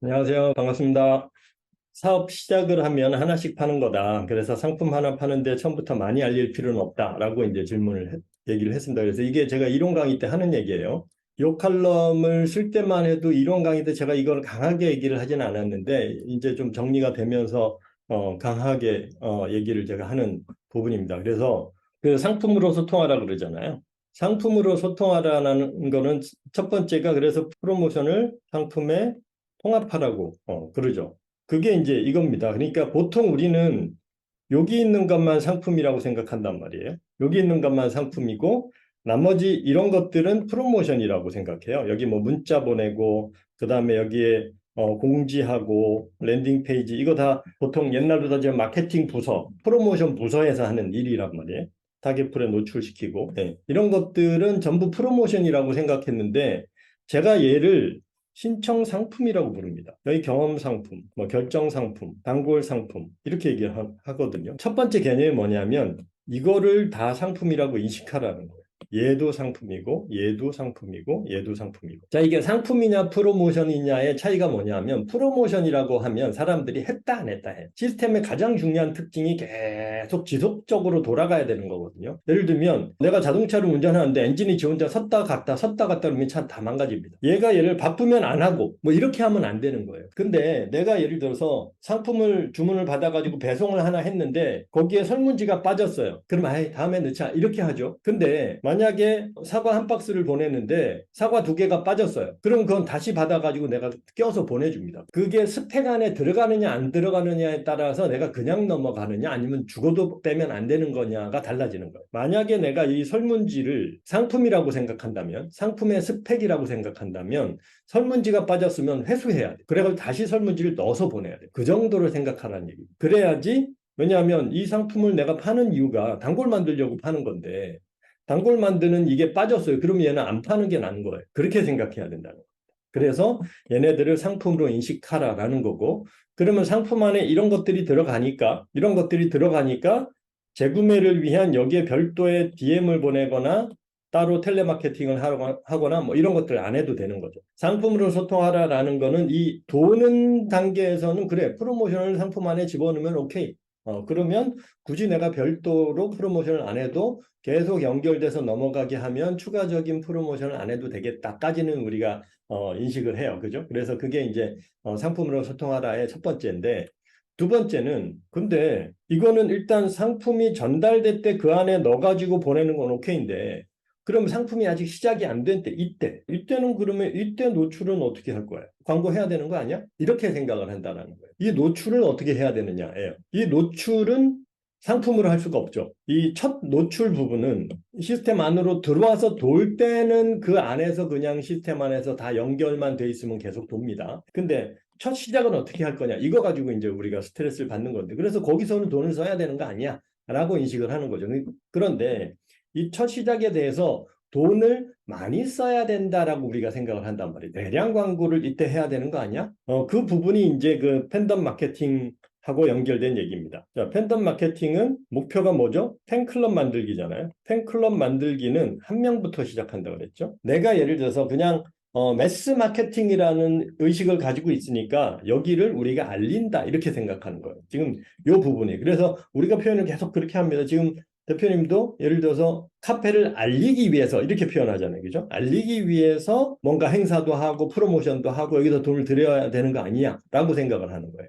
안녕하세요. 반갑습니다. 사업 시작을 하면 하나씩 파는 거다. 그래서 상품 하나 파는데 처음부터 많이 알릴 필요는 없다라고 이제 얘기를 했습니다. 그래서 이게 제가 이론 강의 때 하는 얘기예요. 요 칼럼을 쓸 때만 해도 이론 강의 때 제가 이걸 강하게 얘기를 하진 않았는데 이제 좀 정리가 되면서 강하게 얘기를 제가 하는 부분입니다. 그래서 그 상품으로 소통하라 그러잖아요. 상품으로 소통하라는 거는 첫 번째가 그래서 프로모션을 상품에 통합하라고 그러죠. 그게 이제 이겁니다. 그러니까 보통 우리는 여기 있는 것만 상품이라고 생각한단 말이에요. 여기 있는 것만 상품이고 나머지 이런 것들은 프로모션이라고 생각해요. 여기 뭐 문자 보내고 그다음에 여기에 공지하고 랜딩 페이지 이거 다 보통 옛날로 따지면 마케팅 부서, 프로모션 부서에서 하는 일이란 말이에요. 타겟풀에 노출시키고 이런 것들은 전부 프로모션이라고 생각했는데 제가 얘를 신청 상품이라고 부릅니다. 여기 경험 상품, 뭐 결정 상품, 단골 상품 이렇게 얘기하거든요. 첫 번째 개념이 뭐냐면 이거를 다 상품이라고 인식하라는 거예요. 얘도 상품이고 얘도 상품이고 얘도 상품이고. 자, 이게 상품이냐 프로모션이냐의 차이가 뭐냐면 프로모션이라고 하면 사람들이 했다 안 했다 해. 시스템의 가장 중요한 특징이 계속 지속적으로 돌아가야 되는 거거든요. 예를 들면 내가 자동차를 운전하는데 엔진이 지 혼자 섰다 갔다 그러면 차 다 망가집니다. 얘가 얘를 바쁘면 안 하고 뭐 이렇게 하면 안 되는 거예요. 근데 내가 예를 들어서 상품을 주문을 받아가지고 배송을 하나 했는데 거기에 설문지가 빠졌어요. 그럼 아이 다음에 넣자 이렇게 하죠. 근데 만약에 사과 한 박스를 보냈는데 사과 두 개가 빠졌어요. 그럼 그건 다시 받아가지고 내가 껴서 보내줍니다. 그게 스펙 안에 들어가느냐 안 들어가느냐에 따라서 내가 그냥 넘어가느냐 아니면 죽어도 빼면 안 되는 거냐가 달라지는 거예요. 만약에 내가 이 설문지를 상품이라고 생각한다면 상품의 스펙이라고 생각한다면 설문지가 빠졌으면 회수해야 돼. 그래가지고 다시 설문지를 넣어서 보내야 돼. 그 정도로 생각하라는 얘기. 그래야지 왜냐하면 이 상품을 내가 파는 이유가 단골 만들려고 파는 건데 단골 만드는 이게 빠졌어요. 그럼 얘는 안 파는 게 나은 거예요. 그렇게 생각해야 된다는 거예요. 그래서 얘네들을 상품으로 인식하라라는 거고 그러면 상품 안에 이런 것들이 들어가니까 재구매를 위한 여기에 별도의 DM을 보내거나 따로 텔레마케팅을 하거나 뭐 이런 것들 안 해도 되는 거죠. 상품으로 소통하라라는 거는 이 도는 단계에서는 그래 프로모션을 상품 안에 집어넣으면 오케이. 그러면 굳이 내가 별도로 프로모션을 안 해도 계속 연결돼서 넘어가게 하면 추가적인 프로모션을 안 해도 되겠다까지는 우리가 인식을 해요. 그죠? 그래서 그게 이제 상품으로 소통하라의 첫 번째인데 두 번째는 근데 이거는 일단 상품이 전달될 때 그 안에 넣어가지고 보내는 건 오케이인데 그럼 상품이 아직 시작이 안 된 때 이때는 그러면 이때 노출은 어떻게 할 거예요? 광고해야 되는 거 아니야? 이렇게 생각을 한다는 거예요. 이 노출을 어떻게 해야 되느냐예요. 이 노출은 상품으로 할 수가 없죠. 이 첫 노출 부분은 시스템 안으로 들어와서 돌 때는 그 안에서 그냥 시스템 안에서 다 연결만 돼 있으면 계속 돕니다. 근데 첫 시작은 어떻게 할 거냐? 이거 가지고 이제 우리가 스트레스를 받는 건데. 그래서 거기서는 돈을 써야 되는 거 아니야? 라고 인식을 하는 거죠. 그런데 이 첫 시작에 대해서 돈을 많이 써야 된다라고 우리가 생각을 한단 말이에요. 대량 광고를 이때 해야 되는 거 아니야? 그 부분이 이제 그 팬덤 마케팅 하고 연결된 얘기입니다. 자, 팬덤 마케팅은 목표가 뭐죠? 팬클럽 만들기잖아요. 팬클럽 만들기는 한 명부터 시작한다고 그랬죠. 내가 예를 들어서 그냥 매스 마케팅이라는 의식을 가지고 있으니까 여기를 우리가 알린다 이렇게 생각하는 거예요. 지금 이 부분이. 그래서 우리가 표현을 계속 그렇게 합니다. 지금 대표님도 예를 들어서 카페를 알리기 위해서 이렇게 표현하잖아요. 그죠? 알리기 위해서 뭔가 행사도 하고 프로모션도 하고 여기서 돈을 들여야 되는 거 아니야? 라고 생각을 하는 거예요.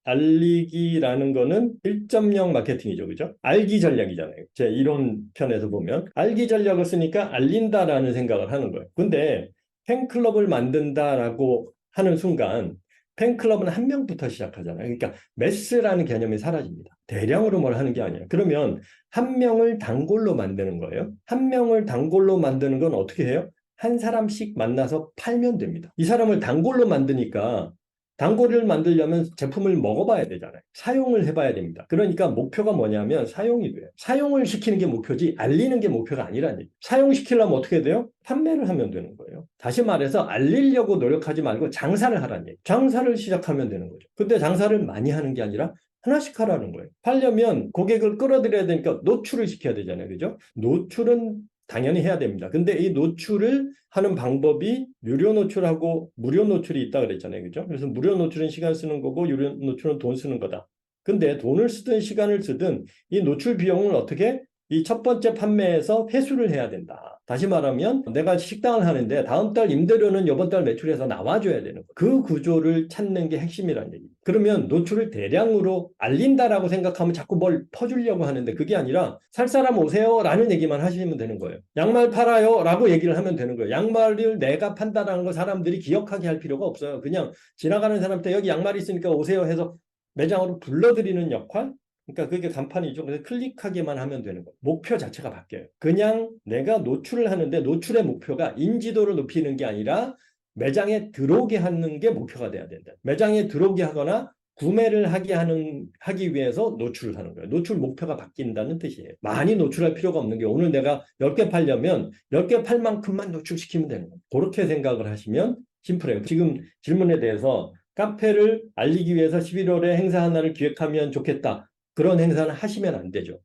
알리기라는 거는 1.0 마케팅이죠. 그죠? 알기 전략이잖아요. 제 이론 편에서 보면. 알기 전략을 쓰니까 알린다라는 생각을 하는 거예요. 근데 팬클럽을 만든다라고 하는 순간 팬클럽은 한 명부터 시작하잖아요. 그러니까 매스라는 개념이 사라집니다. 대량으로 뭘 하는 게 아니라. 그러면 한 명을 단골로 만드는 거예요. 한 명을 단골로 만드는 건 어떻게 해요? 한 사람씩 만나서 팔면 됩니다. 이 사람을 단골로 만드니까 단골을 만들려면 제품을 먹어봐야 되잖아요. 사용을 해봐야 됩니다. 그러니까 목표가 뭐냐면 사용이 돼요. 사용을 시키는 게 목표지 알리는 게 목표가 아니라는 얘기. 사용시키려면 어떻게 돼요? 판매를 하면 되는 거예요. 다시 말해서 알리려고 노력하지 말고 장사를 하라는 얘기. 장사를 시작하면 되는 거죠. 근데 장사를 많이 하는 게 아니라 하나씩 하라는 거예요. 하려면 고객을 끌어들여야 되니까 노출을 시켜야 되잖아요. 그죠? 노출은 당연히 해야 됩니다. 근데 이 노출을 하는 방법이 유료 노출하고 무료 노출이 있다 그랬잖아요. 그죠? 그래서 무료 노출은 시간 쓰는 거고 유료 노출은 돈 쓰는 거다. 근데 돈을 쓰든 시간을 쓰든 이 노출 비용을 어떻게 이 첫 번째 판매에서 회수를 해야 된다. 다시 말하면 내가 식당을 하는데 다음 달 임대료는 이번 달 매출에서 나와줘야 되는 거예요. 그 구조를 찾는 게 핵심이라는 얘기예요. 그러면 노출을 대량으로 알린다라고 생각하면 자꾸 뭘 퍼주려고 하는데 그게 아니라 살 사람 오세요 라는 얘기만 하시면 되는 거예요. 양말 팔아요 라고 얘기를 하면 되는 거예요. 양말을 내가 판다라는 걸 사람들이 기억하게 할 필요가 없어요. 그냥 지나가는 사람한테 여기 양말이 있으니까 오세요 해서 매장으로 불러들이는 역할? 그러니까 그게 간판이죠. 그래서 클릭하기만 하면 되는 거예요. 목표 자체가 바뀌어요. 그냥 내가 노출을 하는데 노출의 목표가 인지도를 높이는 게 아니라 매장에 들어오게 하는 게 목표가 돼야 된다. 매장에 들어오게 하거나 구매를 하기 위해서 노출을 하는 거예요. 노출 목표가 바뀐다는 뜻이에요. 많이 노출할 필요가 없는 게 오늘 내가 10개 팔려면 10개 팔 만큼만 노출시키면 되는 거예요. 그렇게 생각을 하시면 심플해요. 지금 질문에 대해서 카페를 알리기 위해서 11월에 행사 하나를 기획하면 좋겠다. 그런 행사는 하시면 안 되죠.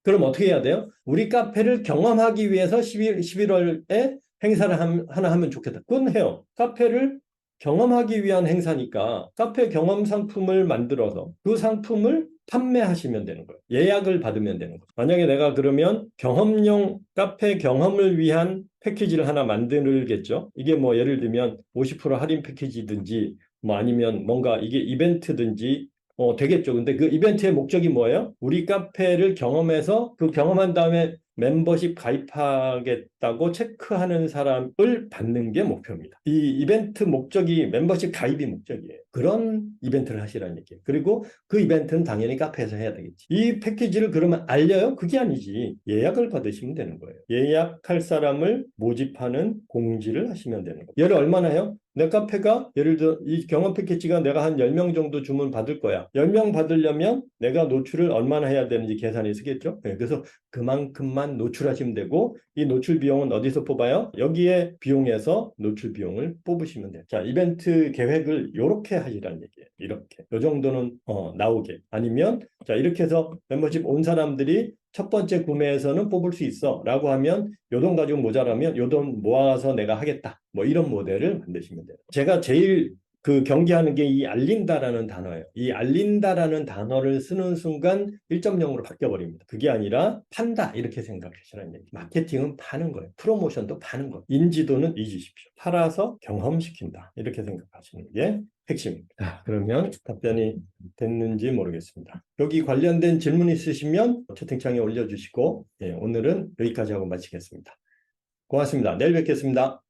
그럼 어떻게 해야 돼요? 우리 카페를 경험하기 위해서 11월에 행사를 하나 하면 좋겠다. 그건 해요. 카페를 경험하기 위한 행사니까 카페 경험 상품을 만들어서 그 상품을 판매하시면 되는 거예요. 예약을 받으면 되는 거예요. 만약에 내가 그러면 경험용 카페 경험을 위한 패키지를 하나 만들겠죠. 이게 뭐 예를 들면 50% 할인 패키지든지 뭐 아니면 뭔가 이게 이벤트든지 되겠죠. 근데 그 이벤트의 목적이 뭐예요? 우리 카페를 경험해서 그 경험한 다음에 멤버십 가입하겠다고 체크하는 사람을 받는 게 목표입니다. 이 이벤트 목적이 멤버십 가입이 목적이에요. 그런 이벤트를 하시라는 얘기예요. 그리고 그 이벤트는 당연히 카페에서 해야 되겠지. 이 패키지를 그러면 알려요? 그게 아니지. 예약을 받으시면 되는 거예요. 예약할 사람을 모집하는 공지를 하시면 되는 거예요. 얘를 얼마나 해요? 내 카페가 예를 들어 이 경험 패키지가 내가 한 10명 정도 주문 받을 거야. 10명 받으려면 내가 노출을 얼마나 해야 되는지 계산이 쓰겠죠? 네, 그래서 그만큼만 노출하시면 되고 이 노출 비용은 어디서 뽑아요? 여기에 비용에서 노출 비용을 뽑으시면 돼요. 자, 이벤트 계획을 이렇게 하시라는 얘기예요. 이렇게. 이 정도는 나오게. 아니면 자, 이렇게 해서 멤버십 온 사람들이 첫 번째 구매에서는 뽑을 수 있어 라고 하면 요 돈 가지고 모자라면 요 돈 모아서 내가 하겠다. 뭐 이런 모델을 만드시면 돼요. 제가 제일 그 경계하는 게 이 알린다라는 단어예요. 이 알린다라는 단어를 쓰는 순간 1.0으로 바뀌어버립니다. 그게 아니라 판다 이렇게 생각하시라는 얘기. 마케팅은 파는 거예요. 프로모션도 파는 거예요. 인지도는 잊으십시오. 팔아서 경험시킨다. 이렇게 생각하시는 게 핵심입니다. 자, 그러면 답변이 됐는지 모르겠습니다. 여기 관련된 질문 있으시면 채팅창에 올려주시고 오늘은 여기까지 하고 마치겠습니다. 고맙습니다. 내일 뵙겠습니다.